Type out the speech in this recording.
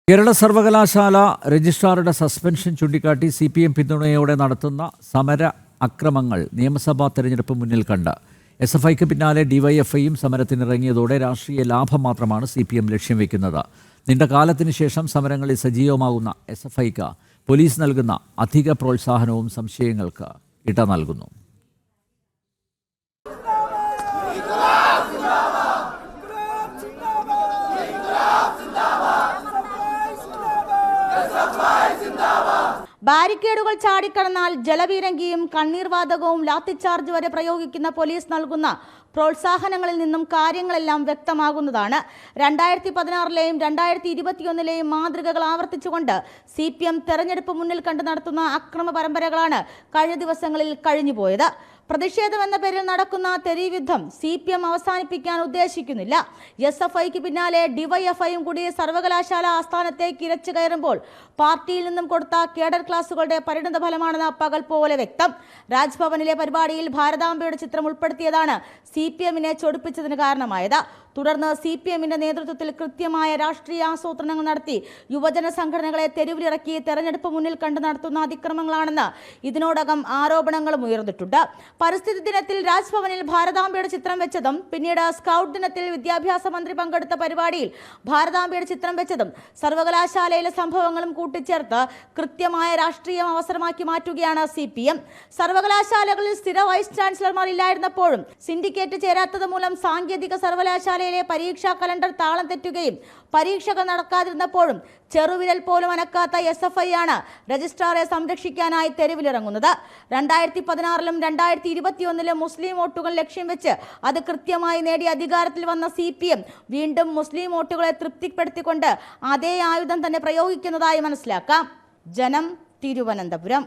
കേരള സർവകലാശാല രജിസ്ട്രാറുടെ സസ്പെൻഷൻ ചൂണ്ടിക്കാട്ടി CPM പിന്തുണയോടെ നടത്തുന്ന സമര അക്രമങ്ങൾ നിയമസഭാ തെരഞ്ഞെടുപ്പ് മുന്നിൽ കണ്ട് SFIക്ക് പിന്നാലെ DYFIയും സമരത്തിനിറങ്ങിയതോടെ രാഷ്ട്രീയ ലാഭം മാത്രമാണ് CPM ലക്ഷ്യം വെക്കുന്നത്. നീണ്ട കാലത്തിന് ശേഷം സമരങ്ങളിൽ സജീവമാകുന്ന SFIക്ക് പോലീസ് നൽകുന്ന അധിക പ്രോത്സാഹനവും സംശയങ്ങൾക്ക് ഇട നൽകുന്നു. ബാരിക്കേഡുകൾ ചാടിക്കടന്നാൽ ജലപീരങ്കിയും കണ്ണീർവാതകവും ലാത്തിച്ചാർജ് വരെ പ്രയോഗിക്കുന്ന പോലീസ് നൽകുന്ന പ്രോത്സാഹനങ്ങളിൽ നിന്നും കാര്യങ്ങളെല്ലാം വ്യക്തമാകുന്നതാണ്. 2016ലെയും 2021ലെയും മാതൃകകൾ ആവർത്തിച്ചുകൊണ്ട് CPM തെരഞ്ഞെടുപ്പ് മുന്നിൽ കണ്ട് നടത്തുന്ന അക്രമ പരമ്പരകളാണ് കഴിഞ്ഞ ദിവസങ്ങളിൽ കഴിഞ്ഞുപോയത്. പ്രതിഷേധമെന്ന പേരിൽ നടക്കുന്ന തെരുവുയുദ്ധം CPM അവസാനിപ്പിക്കാൻ ഉദ്ദേശിക്കുന്നില്ല. SFIക്ക് പിന്നാലെ DYFIയും കൂടി സർവകലാശാല ആസ്ഥാനത്തേക്ക് ഇരച്ചു കയറുമ്പോൾ പാർട്ടിയിൽ നിന്നും കൊടുത്ത കേഡർ ക്ലാസുകളുടെ പരിണിത ഫലമാണെന്ന് പകൽ പോലെ വ്യക്തം. രാജ്ഭവനിലെ പരിപാടിയിൽ ഭാരതാംബയുടെ ചിത്രം ഉൾപ്പെടുത്തിയതാണ് CPMനെ ചൊടിപ്പിച്ചതിന് കാരണമായത്. തുടർന്ന് CPMന്റെ നേതൃത്വത്തിൽ കൃത്യമായ രാഷ്ട്രീയ ആസൂത്രണങ്ങൾ നടത്തി യുവജന സംഘടനകളെ തെരുവിലിറക്കി തെരഞ്ഞെടുപ്പ് മുന്നിൽ കണ്ട് നടത്തുന്ന അതിക്രമങ്ങളാണെന്ന് ഇതിനോടകം ആരോപണങ്ങളും ഉയർന്നിട്ടുണ്ട്. പരിസ്ഥിതി ദിനത്തിൽ രാജ്ഭവനിൽ ഭാരതാംബയുടെ ചിത്രം വെച്ചതും പിന്നീട് സ്കൗട്ട് ദിനത്തിൽ വിദ്യാഭ്യാസ മന്ത്രി പങ്കെടുത്ത പരിപാടിയിൽ ഭാരതാംബയുടെ ചിത്രം വെച്ചതും സർവകലാശാലയിലെ സംഭവങ്ങളും കൂട്ടിച്ചേർത്ത് കൃത്യമായ രാഷ്ട്രീയം അവസരമാക്കി മാറ്റുകയാണ് CPM. സർവകലാശാലകളിൽ സ്ഥിര വൈസ് ചാൻസലർമാർ ഇല്ലായിരുന്നപ്പോഴും സിൻഡിക്കേറ്റ് ചേരാത്തത് മൂലം സാങ്കേതിക സർവകലാശാലയിലെ പരീക്ഷാ കലണ്ടർ താളം തെറ്റുകയും പരീക്ഷകൾ നടക്കാതിരുന്നപ്പോഴും ചെറുവിരൽ പോലും അനക്കാത്ത SFI ആണ് രജിസ്ട്രാറെ സംരക്ഷിക്കാനായി തെരുവിലിറങ്ങുന്നത്. 2016ലും 2021ലും മുസ്ലിം വോട്ടുകൾ ലക്ഷ്യം വെച്ച് അത് കൃത്യമായി നേടി അധികാരത്തിൽ വന്ന CPM വീണ്ടും മുസ്ലിം വോട്ടുകളെ തൃപ്തിപ്പെടുത്തിക്കൊണ്ട് അതേ ആയുധം തന്നെ പ്രയോഗിക്കുന്നതായി മനസ്സിലാക്കാം. ജനം, തിരുവനന്തപുരം.